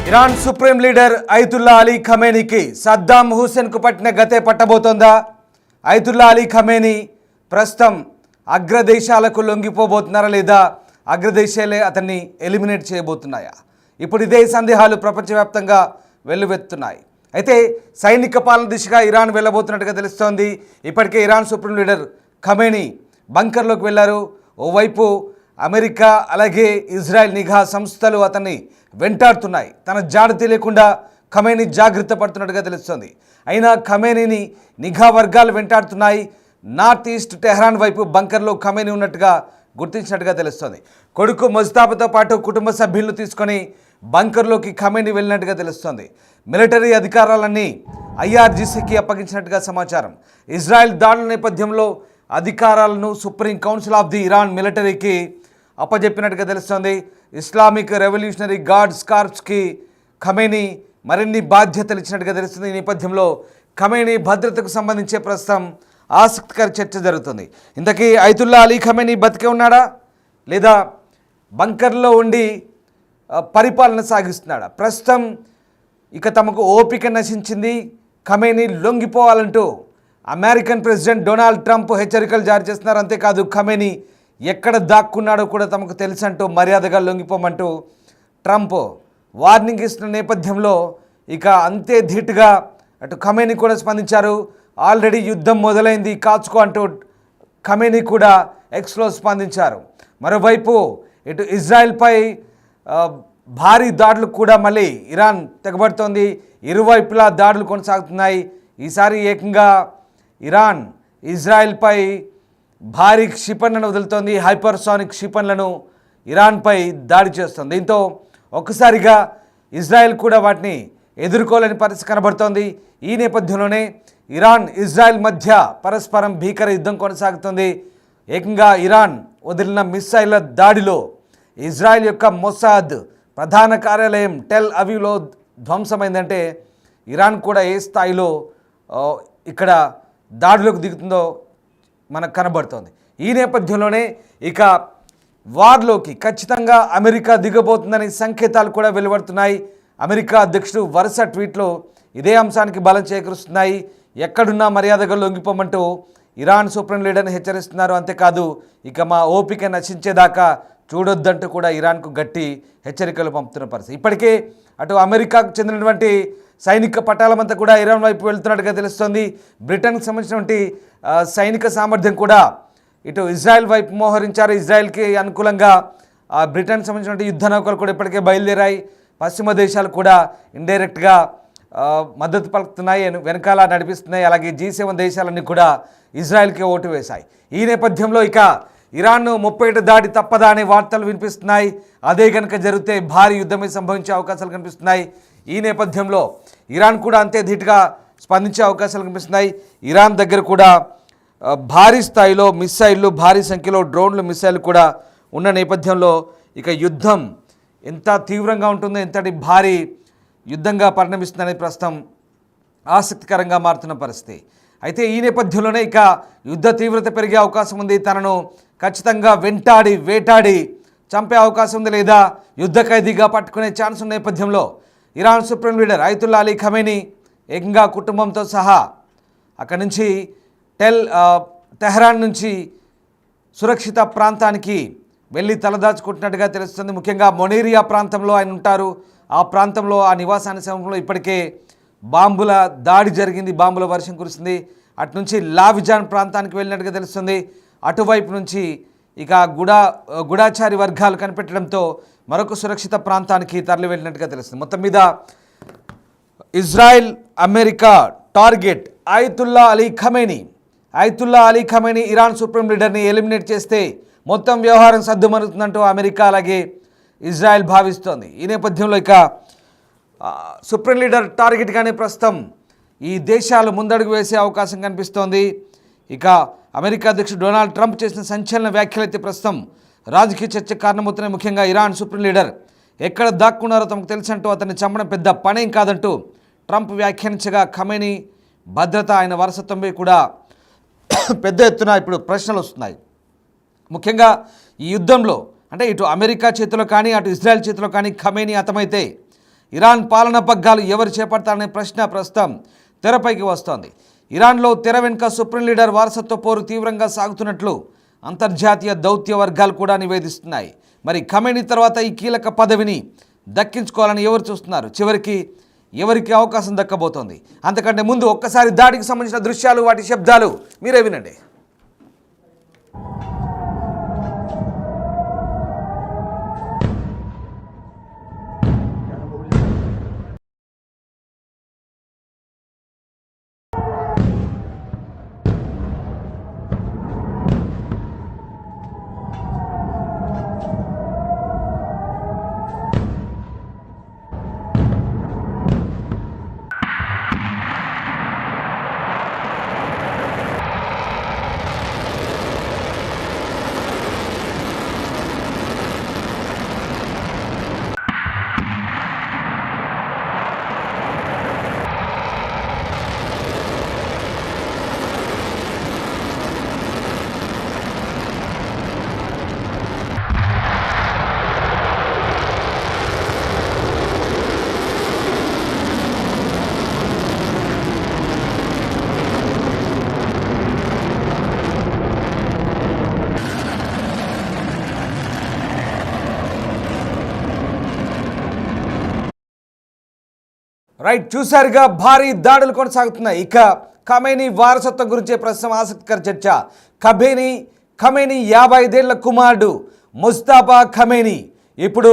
Iran supreme leader Ayatollah Ali ఖమేనీకి Saddam హుస్సేన్కు పట్టిన గతే పట్టబోతోందా? అయతుల్లా అలీ ఖమేనీ ప్రస్తుతం అగ్రదేశాలకు లొంగిపోబోతున్నారా లేదా అగ్రదేశాలే అతన్ని ఎలిమినేట్ చేయబోతున్నాయా? ఇప్పుడు ఇదే సందేహాలు ప్రపంచవ్యాప్తంగా వెల్లువెత్తుతున్నాయి. అయితే సైనిక పాలన దిశగా ఇరాన్ వెళ్ళబోతున్నట్టుగా తెలుస్తోంది. ఇప్పటికే ఇరాన్ సుప్రీం లీడర్ ఖమేనీ బంకర్లోకి వెళ్లారు. ఓవైపు అమెరికా అలాగే ఇజ్రాయెల్ నిఘా సంస్థలు అతన్ని వెంటాడుతున్నాయి. తన జాడ తెలియకుండా ఖమేనీ జాగ్రత్త పడుతున్నట్టుగా తెలుస్తోంది. అయినా ఖమేనీని నిఘా వర్గాలు వెంటాడుతున్నాయి. నార్త్ ఈస్ట్ టెహ్రాన్ వైపు బంకర్లో ఖమేనీ ఉన్నట్టుగా గుర్తించినట్టుగా తెలుస్తోంది. కొడుకు ముజ్తాబాతో పాటు కుటుంబ సభ్యులను తీసుకొని బంకర్లోకి ఖమేనీ వెళ్ళినట్టుగా తెలుస్తోంది. మిలిటరీ అధికారాలన్నీ ఐఆర్జీసీకి అప్పగించినట్టుగా సమాచారం. ఇజ్రాయెల్ దాడుల నేపథ్యంలో అధికారాలను supreme council of the Iran మిలిటరీకి అప్పజెప్పినట్టుగా తెలుస్తోంది. ఇస్లామిక్ రెవల్యూషనరీ గార్డ్స్ కార్ప్స్కి ఖమేనీ మరిన్ని బాధ్యతలు ఇచ్చినట్టుగా తెలుస్తుంది. ఈ నేపథ్యంలో ఖమేనీ భద్రతకు సంబంధించే ప్రస్తుతం ఆసక్తికర చర్చ జరుగుతుంది. ఇంతకీ అయతుల్లా అలీ ఖమేనీ బతికే ఉన్నాడా లేదా బంకర్లో ఉండి పరిపాలన సాగిస్తున్నాడా? ప్రస్తుతం ఇక తమకు ఓపిక నశించింది, ఖమేనీ లొంగిపోవాలంటూ అమెరికన్ ప్రెసిడెంట్ డొనాల్డ్ ట్రంప్ హెచ్చరికలు జారీ చేస్తున్నారు. అంతేకాదు ఖమేనీ ఎక్కడ దాక్కున్నాడో కూడా తమకు తెలుసంటూ మర్యాదగా లొంగిపోమంటూ ట్రంప్ వార్నింగ్ ఇస్తున్న నేపథ్యంలో ఇక అంతే ధీటుగా అటు ఖమేనీ కూడా స్పందించారు. ఆల్రెడీ యుద్ధం మొదలైంది, కాచుకో అంటూ ఖమేనీ కూడా ఎక్స్లో స్పందించారు. మరోవైపు ఇటు ఇజ్రాయెల్పై భారీ దాడులు కూడా మళ్ళీ ఇరాన్ తెగబడుతోంది. ఇరువైపులా దాడులు కొనసాగుతున్నాయి. ఈసారి ఏకంగా ఇరాన్ ఇజ్రాయెల్పై భారీ క్షిపణులను వదులుతోంది. హైపర్సానిక్ క్షిపణులను ఇరాన్పై దాడి చేస్తుంది. దీంతో ఒక్కసారిగా ఇజ్రాయెల్ కూడా వాటిని ఎదుర్కోలేని పరిస్థితి కనబడుతోంది. ఈ నేపథ్యంలోనే ఇరాన్ ఇజ్రాయెల్ మధ్య పరస్పరం భీకర యుద్ధం కొనసాగుతుంది. ఏకంగా ఇరాన్ వదిలిన మిస్సైళ్ల దాడిలో ఇజ్రాయెల్ యొక్క మొసాద్ ప్రధాన కార్యాలయం టెల్ అవీవ్లో ధ్వంసమైందంటే ఇరాన్ కూడా ఏ స్థాయిలో ఇక్కడ దాడులకు దిగుతుందో మనకు కనబడుతోంది. ఈ నేపథ్యంలోనే ఇక వార్లోకి ఖచ్చితంగా అమెరికా దిగబోతుందని సంకేతాలు కూడా వెలువడుతున్నాయి. అమెరికా అధ్యక్షుడు వరుస ట్వీట్లు ఇదే అంశానికి బలం చేకూరుస్తున్నాయి. ఎక్కడున్నా మర్యాదగా లొంగిపోమంటూ ఇరాన్ సుప్రీం లీడర్ని హెచ్చరిస్తున్నారు. అంతేకాదు ఇక మా ఓపిక నశించేదాకా చూడొద్దంటూ కూడా ఇరాన్కు గట్టి హెచ్చరికలు పంపుతున్న పరిస్థితి. ఇప్పటికే అటు అమెరికాకు చెందినటువంటి సైనిక పటాలమంతా కూడా ఇరాన్ వైపు వెళ్తున్నట్టుగా తెలుస్తోంది. బ్రిటన్కి సంబంధించినటువంటి సైనిక సామర్థ్యం కూడా ఇటు ఇజ్రాయెల్ వైపు మోహరించారు. ఇజ్రాయెల్కి అనుకూలంగా బ్రిటన్కి సంబంధించినటువంటి యుద్ధ నౌకలు కూడా ఇప్పటికే బయలుదేరాయి. పశ్చిమ దేశాలు కూడా ఇండైరెక్ట్గా మద్దతు పలుకుతున్నాయి, వెనకాల నడిపిస్తున్నాయి. అలాగే G7 దేశాలన్నీ కూడా ఇజ్రాయెల్కి ఓటు వేశాయి. ఈ నేపథ్యంలో ఇక ఇరాన్ 30 దాడి తప్పదా అనే వార్తలు వినిపిస్తున్నాయి. అదే కనుక జరిగితే భారీ యుద్ధమే సంభవించే అవకాశాలు కనిపిస్తున్నాయి. ఈ నేపథ్యంలో ఇరాన్ కూడా అంతే ధీటుగా స్పందించే అవకాశాలు కనిపిస్తున్నాయి. ఇరాన్ దగ్గర కూడా భారీ స్థాయిలో మిస్సైళ్ళు, భారీ సంఖ్యలో డ్రోన్లు, మిస్సైళ్ళు కూడా ఉన్న నేపథ్యంలో ఇక యుద్ధం ఎంత తీవ్రంగా ఉంటుందో, ఎంతటి భారీ యుద్ధంగా పరిణమిస్తుందనేది ప్రస్తుతం ఆసక్తికరంగా మారుతున్న పరిస్థితి. అయితే ఈ నేపథ్యంలోనే ఇక యుద్ధ తీవ్రత పెరిగే అవకాశం ఉంది. తనను ఖచ్చితంగా వెంటాడి వేటాడి చంపే అవకాశం ఉంది, లేదా యుద్ధ ఖైదీగా పట్టుకునే ఛాన్స్ ఉన్న నేపథ్యంలో Iran supreme leader Ayatollah Ali Khamenei ఏకంగా కుటుంబంతో సహా అక్కడి నుంచి టెహ్రాన్ నుంచి సురక్షిత ప్రాంతానికి వెళ్ళి తలదాచుకుంటున్నట్టుగా తెలుస్తుంది. ముఖ్యంగా మొనీరియా ప్రాంతంలో ఆయన ఉంటారు. ఆ ప్రాంతంలో, ఆ నివాసాన్ని సమయంలో ఇప్పటికే బాంబుల దాడి జరిగింది, బాంబుల వర్షం కురిసింది. అటు నుంచి లావిజాన్ ప్రాంతానికి వెళ్ళినట్టుగా తెలుస్తుంది. అటువైపు నుంచి ఇక గూఢాచారి వర్గాలు కనిపెట్టడంతో మరొక సురక్షిత ప్రాంతానికి తరలి వెళ్ళినట్టుగా తెలుస్తుంది. మొత్తం మీద Israel America target Ayatollah Ali Khamenei. Ayatollah Ali Khamenei Iran supreme లీడర్ని ఎలిమినేట్ చేస్తే మొత్తం వ్యవహారం సద్దుమరుగుతుందంటూ అమెరికా అలాగే ఇజ్రాయెల్ భావిస్తోంది. ఈ నేపథ్యంలో ఇక సుప్రీం లీడర్ టార్గెట్గానే ప్రస్తుతం ఈ దేశాలు ముందడుగు వేసే అవకాశం కనిపిస్తోంది. ఇక అమెరికా అధ్యక్షుడు డొనాల్డ్ ట్రంప్ చేసిన సంచలన వ్యాఖ్యలైతే ప్రస్తుతం రాజకీయ చర్చకు కారణమవుతున్నాయి. ముఖ్యంగా ఇరాన్ సుప్రీం లీడర్ ఎక్కడ దాక్కున్నారో తమకు తెలుసంటూ అతన్ని చంపడం పెద్ద పనేం కాదంటూ ట్రంప్ వ్యాఖ్యానించగా ఖమేనీ భద్రత, ఆయన వారసత్వంపై కూడా పెద్ద ఎత్తున ఇప్పుడు ప్రశ్నలు వస్తున్నాయి. ముఖ్యంగా ఈ యుద్ధంలో అంటే ఇటు అమెరికా చేతిలో కానీ అటు ఇజ్రాయెల్ చేతిలో కానీ ఖమేనీ హతమైతే ఇరాన్ పాలనా పగ్గాలు ఎవరు చేపడతారనే ప్రశ్న ప్రస్తుతం తెరపైకి వస్తోంది. ఇరాన్లో తెర వెనుక సుప్రీం లీడర్ వారసత్వ పోరు తీవ్రంగా సాగుతున్నట్లు అంతర్జాతీయ దౌత్య వర్గాలు కూడా నివేదిస్తున్నాయి. మరి ఖమేనీ తర్వాత ఈ కీలక పదవిని దక్కించుకోవాలని ఎవరు చూస్తున్నారు? చివరికి ఎవరికి అవకాశం దక్కబోతోంది? అంతకంటే ముందు ఒక్కసారి దాడికి సంబంధించిన దృశ్యాలు, వాటి శబ్దాలు మీరే వినండి. రైట్, చూసారుగా భారీ దాడులు కొనసాగుతున్నాయి. ఇక ఖమేనీ వారసత్వం గురించే ప్రస్తుతం ఆసక్తికర చర్చ. ఖమేనీ 55 ఏళ్ల కుమారుడు ముస్తాఫా ఖమేనీ ఇప్పుడు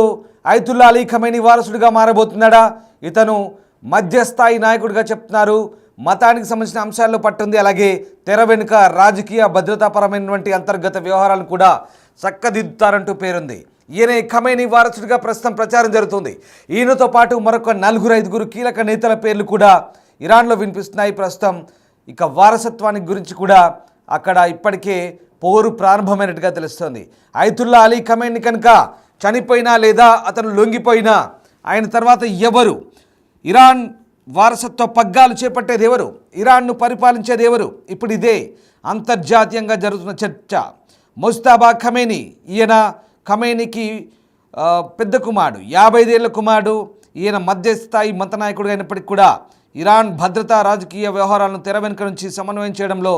అయతుల్లా అలీ ఖమేనీ వారసుడిగా మారబోతున్నాడా? ఇతను మధ్యస్థాయి నాయకుడిగా చెప్తున్నారు. మతానికి సంబంధించిన అంశాల్లో పట్టుంది. అలాగే తెర వెనుక రాజకీయ భద్రతాపరమైనటువంటి అంతర్గత వ్యవహారాలను కూడా చక్కదిద్దుతారంటూ పేరుంది. ఈయనే ఖమేనీ వారసుడిగా ప్రస్తుతం ప్రచారం జరుగుతుంది. ఈయనతో పాటు మరొక 4-5 కీలక నేతల పేర్లు కూడా ఇరాన్లో వినిపిస్తున్నాయి ప్రస్తుతం. ఇక వారసత్వానికి గురించి కూడా అక్కడ ఇప్పటికే పోరు ప్రారంభమైనట్టుగా తెలుస్తోంది. అయతుల్లా అలీ ఖమేనీ కనుక చనిపోయినా లేదా అతను లొంగిపోయినా ఆయన తర్వాత ఎవరు ఇరాన్ వారసత్వ పగ్గాలు చేపట్టేది ఎవరు? ఇరాన్ను పరిపాలించేది ఎవరు? ఇప్పుడు ఇదే అంతర్జాతీయంగా జరుగుతున్న చర్చ. ముస్తాఫా ఖమేనీ, ఈయన ఖమేనీకి పెద్ద కుమారుడు, 55 ఏళ్ల కుమారుడు. ఈయన మధ్యస్థాయి మత నాయకుడు అయినప్పటికీ కూడా ఇరాన్ భద్రతా రాజకీయ వ్యవహారాలను తెర వెనుక నుంచి సమన్వయం చేయడంలో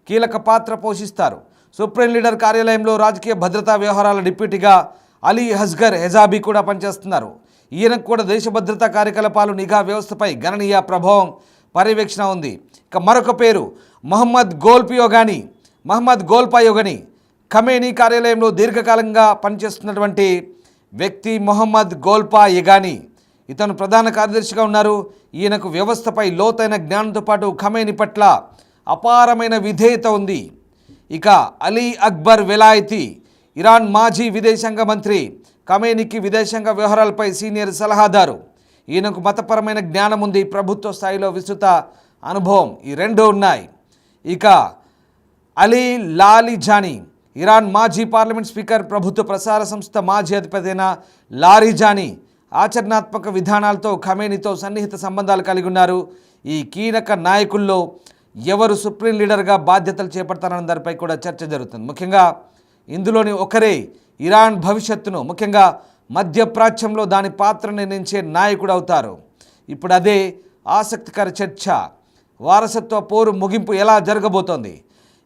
కీలక పాత్ర పోషిస్తారు. సుప్రీం లీడర్ కార్యాలయంలో రాజకీయ భద్రతా వ్యవహారాల డిప్యూటీగా అలీ అస్గర్ హెజాబీ కూడా పనిచేస్తున్నారు. ఈయనకు కూడా దేశ భద్రతా కార్యకలాపాలు, నిఘా వ్యవస్థపై గణనీయ ప్రభావం, పర్యవేక్షణ ఉంది. ఇక మరొక పేరు మహమ్మద్ గోల్పాయోగని. ఖమేనీ కార్యాలయంలో దీర్ఘకాలంగా పనిచేస్తున్నటువంటి వ్యక్తి మొహమ్మద్ గోల్పాయగాని. ఇతను ప్రధాన కార్యదర్శిగా ఉన్నారు. ఈయనకు వ్యవస్థపై లోతైన జ్ఞానంతో పాటు ఖమేనీ పట్ల అపారమైన విధేయత ఉంది. ఇక అలీ అక్బర్ వెలాయతీ, ఇరాన్ మాజీ విదేశాంగ మంత్రి, ఖమేనీకి విదేశాంగ వ్యవహారాలపై సీనియర్ సలహాదారు. ఈయనకు మతపరమైన జ్ఞానం ఉంది, ప్రభుత్వ స్థాయిలో విస్తృత అనుభవం, ఈ రెండు ఉన్నాయి. ఇక అలీ లారిజానీ, ఇరాన్ మాజీ పార్లమెంట్ స్పీకర్, ప్రభుత్వ ప్రసార సంస్థ మాజీ అధిపతి అయిన లారిజానీ ఆచరణాత్మక విధానాలతో ఖమేనీతో సన్నిహిత సంబంధాలు కలిగి ఉన్నారు. ఈ కీలక నాయకుల్లో ఎవరు సుప్రీం లీడర్గా బాధ్యతలు చేపడతారన్న దానిపై కూడా చర్చ జరుగుతుంది. ముఖ్యంగా ఇందులోని ఒకరే ఇరాన్ భవిష్యత్తును, ముఖ్యంగా మధ్యప్రాచ్యంలో దాని పాత్ర నిర్ణయించే నాయకుడు అవుతారు. ఇప్పుడు అదే ఆసక్తికర చర్చ. వారసత్వ పోరు ముగింపు ఎలా జరగబోతోంది?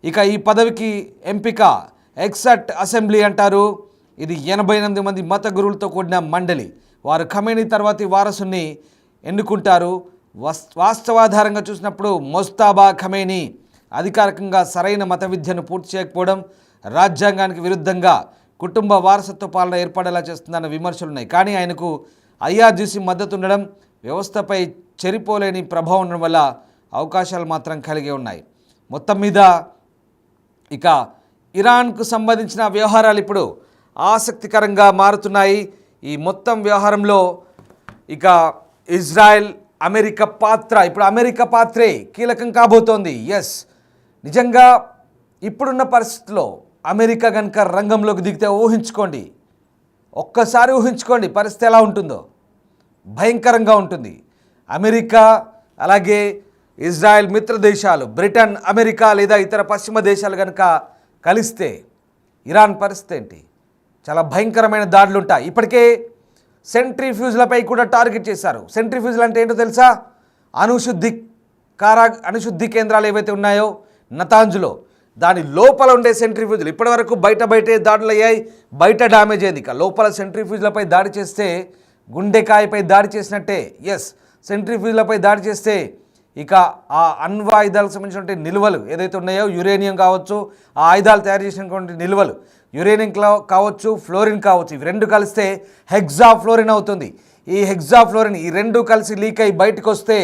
ఇక ఈ పదవికి ఎంపిక ఎక్సట్ అసెంబ్లీ అంటారు. ఇది 88 మంది మత గురువులతో కూడిన మండలి. వారు ఖమేనీ తర్వాతి వారసుని ఎన్నుకుంటారు. వాస్తవాధారంగా చూసినప్పుడు ముస్తాఫా ఖమేనీ అధికారికంగా సరైన మత విద్యను పూర్తి చేయకపోవడం, రాజ్యాంగానికి విరుద్ధంగా కుటుంబ వారసత్వ పాలన ఏర్పడేలా చేస్తుందన్న విమర్శలున్నాయి. కానీ ఆయనకు ఐఆర్జీసీ మద్దతు ఉండడం, వ్యవస్థపై చెరిపోలేని ప్రభావం ఉండడం వల్ల అవకాశాలు మాత్రం కలిగి ఉన్నాయి. మొత్తం మీద ఇక ఇరాన్కు సంబంధించిన వ్యవహారాలు ఇప్పుడు ఆసక్తికరంగా మారుతున్నాయి. ఈ మొత్తం వ్యవహారంలో ఇక ఇజ్రాయెల్, అమెరికా పాత్ర, ఇప్పుడు అమెరికా పాత్రే కీలకం కాబోతోంది. ఎస్, నిజంగా ఇప్పుడున్న పరిస్థితుల్లో అమెరికా కనుక రంగంలోకి దిగితే ఒక్కసారి ఊహించుకోండి పరిస్థితి ఎలా ఉంటుందో. భయంకరంగా ఉంటుంది. అమెరికా అలాగే ఇజ్రాయెల్ మిత్ర దేశాలు, బ్రిటన్, అమెరికా లేదా ఇతర పశ్చిమ దేశాలు కనుక కలిస్తే ఇరాన్ పరిస్థితి ఏంటి? చాలా భయంకరమైన దాడులు ఉంటాయి. ఇప్పటికే సెంట్రిఫ్యూజ్లపై కూడా టార్గెట్ చేశారు. సెంట్రిఫ్యూజ్లు అంటే ఏంటో తెలుసా? అణుశుద్ధి కేంద్రాలు ఏవైతే ఉన్నాయో నతాంజ్లో, దాని లోపల ఉండే సెంట్రిఫ్యూజ్లు ఇప్పటివరకు బయటే దాడులు అయ్యాయి, బయట డ్యామేజ్ అయింది. ఇక లోపల సెంట్రిఫ్యూజ్లపై దాడి చేస్తే గుండెకాయపై దాడి చేసినట్టే. ఎస్, సెంట్రిఫ్యూజ్లపై దాడి చేస్తే ఇక ఆ అణ్వాయుధాలకు సంబంధించినటువంటి నిల్వలు ఏదైతే ఉన్నాయో, యురేనియం కావచ్చు, ఆ ఆయుధాలు తయారు చేసినటువంటి నిల్వలు యురేనియం కావచ్చు, ఫ్లోరిన్ కావచ్చు, ఇవి రెండు కలిస్తే హెక్సాఫ్లోరిన్ అవుతుంది. ఈ హెక్సాఫ్లోరిన్ ఈ రెండు కలిసి లీక్ అయి బయటకు వస్తే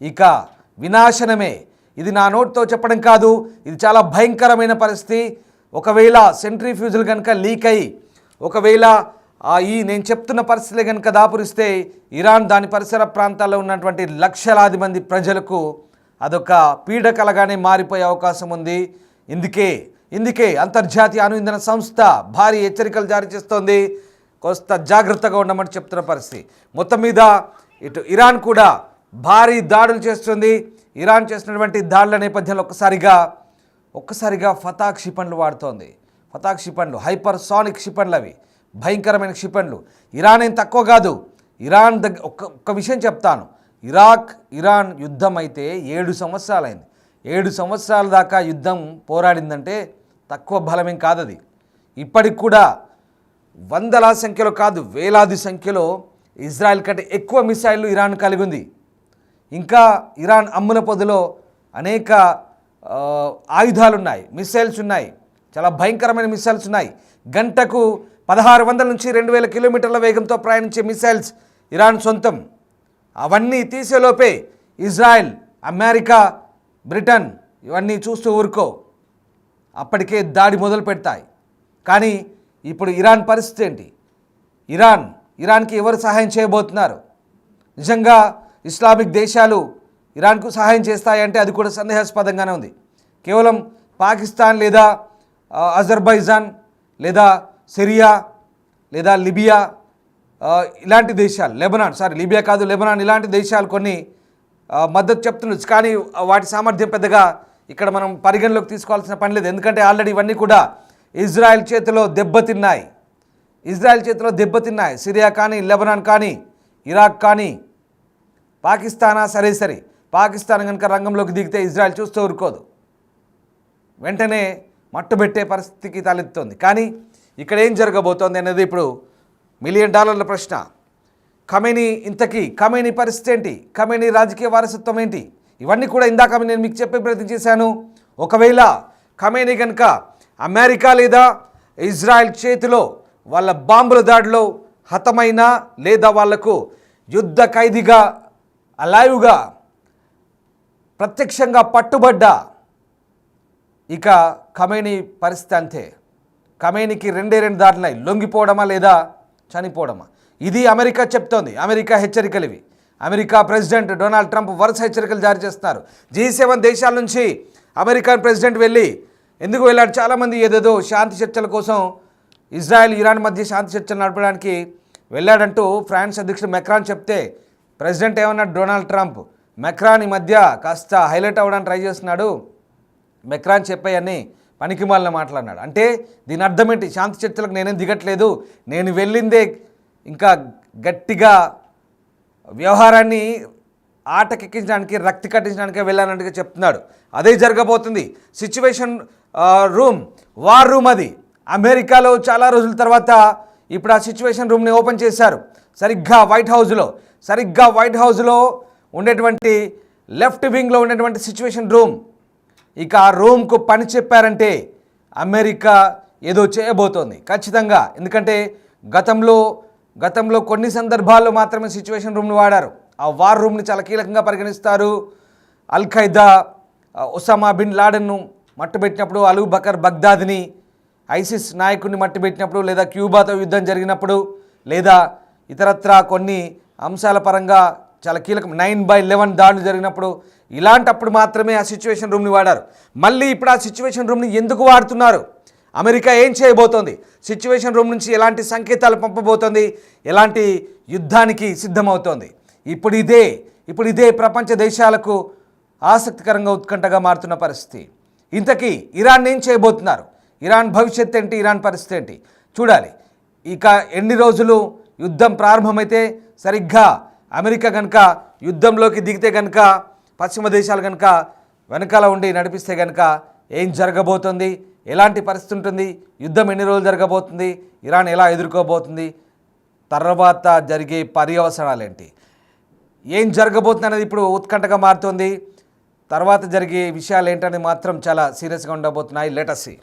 ఇక వినాశనమే. ఇది నా నోట్తో చెప్పడం కాదు, ఇది చాలా భయంకరమైన పరిస్థితి. ఒకవేళ సెంట్రిఫ్యూజులు కనుక లీక్ అయ్యి ఒకవేళ నేను చెప్తున్న పరిస్థితులే కనుక దాపురిస్తే ఇరాన్ దాని పరిసర ప్రాంతాల్లో ఉన్నటువంటి లక్షలాది మంది ప్రజలకు అదొక పీడకలగానే మారిపోయే అవకాశం ఉంది. ఇందుకే అంతర్జాతీయ అణు ఇంధన సంస్థ భారీ హెచ్చరికలు జారీ చేస్తోంది. కొంత జాగ్రత్తగా ఉండమని చెప్తున్న పరిస్థితి. మొత్తం మీద ఇటు ఇరాన్ కూడా భారీ దాడులు చేస్తుంది. ఇరాన్ చేసినటువంటి దాడుల నేపథ్యంలో ఒక్కసారిగా ఫతాక్ క్షిపణులు వాడుతోంది. ఫతాక్ క్షిపణులు హైపర్సానిక్ క్షిపణులు, అవి భయంకరమైన క్షిపణులు. ఇరాన్ ఏం తక్కువ కాదు. ఇరాన్ ఒక్క విషయం చెప్తాను, ఇరాన్ యుద్ధం అయితే 7 సంవత్సరాలైంది. 7 సంవత్సరాల దాకా యుద్ధం పోరాడిందంటే తక్కువ బలమేం కాదు అది. ఇప్పటికి కూడా వందల సంఖ్యలో కాదు, వేలాది సంఖ్యలో ఇజ్రాయెల్ కంటే ఎక్కువ మిసైళ్ళు ఇరాన్ కలిగి ఉంది. ఇంకా ఇరాన్ అమ్ముల పొదిలో అనేక ఆయుధాలు ఉన్నాయి, మిసైల్స్ ఉన్నాయి, చాలా భయంకరమైన మిసైల్స్ ఉన్నాయి. గంటకు 1600 నుంచి 2000 కిలోమీటర్ల వేగంతో ప్రయాణించే మిసైల్స్ ఇరాన్ సొంతం. అవన్నీ తీసేలోపే ఇజ్రాయెల్, అమెరికా, బ్రిటన్ ఇవన్నీ చూస్తూ ఊరుకో, అప్పటికే దాడి మొదలు పెడతాయి. కానీ ఇప్పుడు ఇరాన్ పరిస్థితి ఏంటి? ఇరాన్కి ఎవరు సహాయం చేయబోతున్నారు? నిజంగా ఇస్లామిక్ దేశాలు ఇరాన్కు సహాయం చేస్తాయంటే అది కూడా సందేహాస్పదంగానే ఉంది. కేవలం పాకిస్తాన్ లేదా అజర్బైజాన్ లేదా సిరియా లేదా లిబియా ఇలాంటి దేశాలు, లిబియా కాదు, లెబనాన్ ఇలాంటి దేశాలు కొన్ని మద్దతు చెప్తుండొచ్చు. కానీ వాటి సామర్థ్యం పెద్దగా ఇక్కడ మనం పరిగణలోకి తీసుకోవాల్సిన పని లేదు. ఎందుకంటే ఆల్రెడీ ఇవన్నీ కూడా ఇజ్రాయెల్ చేతిలో దెబ్బతిన్నాయి. సిరియా కానీ, లెబనాన్ కానీ, ఇరాక్ కానీ. పాకిస్తానా సరే, పాకిస్తాన్ కనుక రంగంలోకి దిగితే ఇజ్రాయెల్ చూస్తూ ఊరుకోదు, వెంటనే మట్టుబెట్టే పరిస్థితికి తలెత్తుంది. కానీ ఇక్కడ ఏం జరగబోతోంది అనేది ఇప్పుడు $1 మిలియన్ ప్రశ్న. ఖమేనీ పరిస్థితి ఏంటి? ఖమేనీ రాజకీయ వారసత్వం ఏంటి? ఇవన్నీ కూడా ఇందాక నేను మీకు చెప్పే ప్రయత్నం చేశాను. ఒకవేళ ఖమేనీ కనుక అమెరికా లేదా ఇజ్రాయెల్ చేతిలో వాళ్ళ బాంబుల దాడిలో హతమైనా లేదా వాళ్లకు యుద్ధ ఖైదీగా అలైవ్గా ప్రత్యక్షంగా పట్టుబడ్డా ఇక ఖమేనీ పరిస్థితి అంతే. ఖమేనీకి 2 దారులున్నాయి, లొంగిపోవడమా లేదా చనిపోవడమా. ఇది అమెరికా చెప్తోంది. అమెరికా హెచ్చరికలు ఇవి. అమెరికా ప్రెసిడెంట్ డొనాల్డ్ ట్రంప్ వరుస హెచ్చరికలు జారీ చేస్తున్నారు. G7 దేశాల నుంచి అమెరికన్ ప్రెసిడెంట్ ఎందుకు వెళ్ళాడు? చాలామంది ఏదేదో శాంతి చర్చల కోసం, ఇజ్రాయెల్ ఇరాన్ మధ్య శాంతి చర్చలు నడపడానికి వెళ్ళాడంటూ ఫ్రాన్స్ అధ్యక్షుడు మెక్రాన్ చెప్తే ప్రెసిడెంట్ ఏమన్నాడు? డొనాల్డ్ ట్రంప్ మెక్రాన్ ఈ మధ్య కాస్త హైలైట్ అవ్వడానికి ట్రై చేస్తున్నాడు, మెక్రాన్ చెప్పాయని పనికిమాలిన మాట్లాడినాడు. అంటే దీని అర్థం ఏంటి? శాంతి చర్చలకు నేనేం దిగట్లేదు, నేను వెళ్ళిందే ఇంకా గట్టిగా వ్యవహారాన్ని ఆటకెక్కించడానికి, రక్తి కట్టించడానికే వెళ్ళానంటుగా చెప్తున్నాడు. అదే జరగబోతుంది. సిచ్యువేషన్ వార్ రూమ్ అది అమెరికాలో చాలా రోజుల తర్వాత ఇప్పుడు ఆ సిచ్యువేషన్ రూమ్ని ఓపెన్ చేశారు. సరిగ్గా వైట్ హౌస్లో ఉండేటువంటి లెఫ్ట్ వింగ్లో ఉండేటువంటి సిచ్యువేషన్ రూమ్. ఇక ఆ రూమ్కు పని చెప్పారంటే అమెరికా ఏదో చేయబోతోంది ఖచ్చితంగా. ఎందుకంటే గతంలో కొన్ని సందర్భాల్లో మాత్రమే సిచ్యువేషన్ రూమ్ని వాడారు. ఆ వార్ రూమ్ని చాలా కీలకంగా పరిగణిస్తారు. అల్ ఖైదా ఒసామా బిన్ లాడెన్ను మట్టుబెట్టినప్పుడు, అలూ బకర్ బగ్దాద్ని, ఐసిస్ నాయకుడిని మట్టుబెట్టినప్పుడు, లేదా క్యూబాతో యుద్ధం జరిగినప్పుడు, లేదా ఇతరత్రా కొన్ని అంశాల పరంగా చాలా కీలకం 9/11 దాడులు జరిగినప్పుడు, ఇలాంటప్పుడు మాత్రమే ఆ సిచ్యువేషన్ రూమ్ని వాడారు. మళ్ళీ ఇప్పుడు ఆ సిచ్యువేషన్ రూమ్ని ఎందుకు వాడుతున్నారు? అమెరికా ఏం చేయబోతోంది? సిచ్యువేషన్ రూమ్ నుంచి ఎలాంటి సంకేతాలు పంపబోతోంది? ఎలాంటి యుద్ధానికి సిద్ధమవుతోంది? ఇప్పుడు ఇదే ప్రపంచ దేశాలకు ఆసక్తికరంగా ఉత్కంఠగా మారుతున్న పరిస్థితి. ఇంతకీ ఇరాన్ ఏం చేయబోతున్నారు? ఇరాన్ భవిష్యత్ ఏంటి? ఇరాన్ పరిస్థితి ఏంటి? చూడాలి. ఇక ఎన్ని రోజులు యుద్ధం ప్రారంభమైతే సరిగ్గా అమెరికా కనుక యుద్ధంలోకి దిగితే కనుక పశ్చిమ దేశాలు కనుక వెనకాల ఉండి నడిపిస్తే కనుక ఏం జరగబోతుంది, ఎలాంటి పరిస్థితి ఉంటుంది, యుద్ధం ఎన్ని రోజులు జరగబోతుంది, ఇరాన్ ఎలా ఎదుర్కోబోతుంది, తర్వాత జరిగే పర్యవసనాలు ఏంటి, ఏం జరగబోతుంది అనేది ఇప్పుడు ఉత్కంఠగా మారుతుంది. తర్వాత జరిగే విషయాలు ఏంటనేది మాత్రం చాలా సీరియస్గా ఉండబోతున్నాయి. Let us see.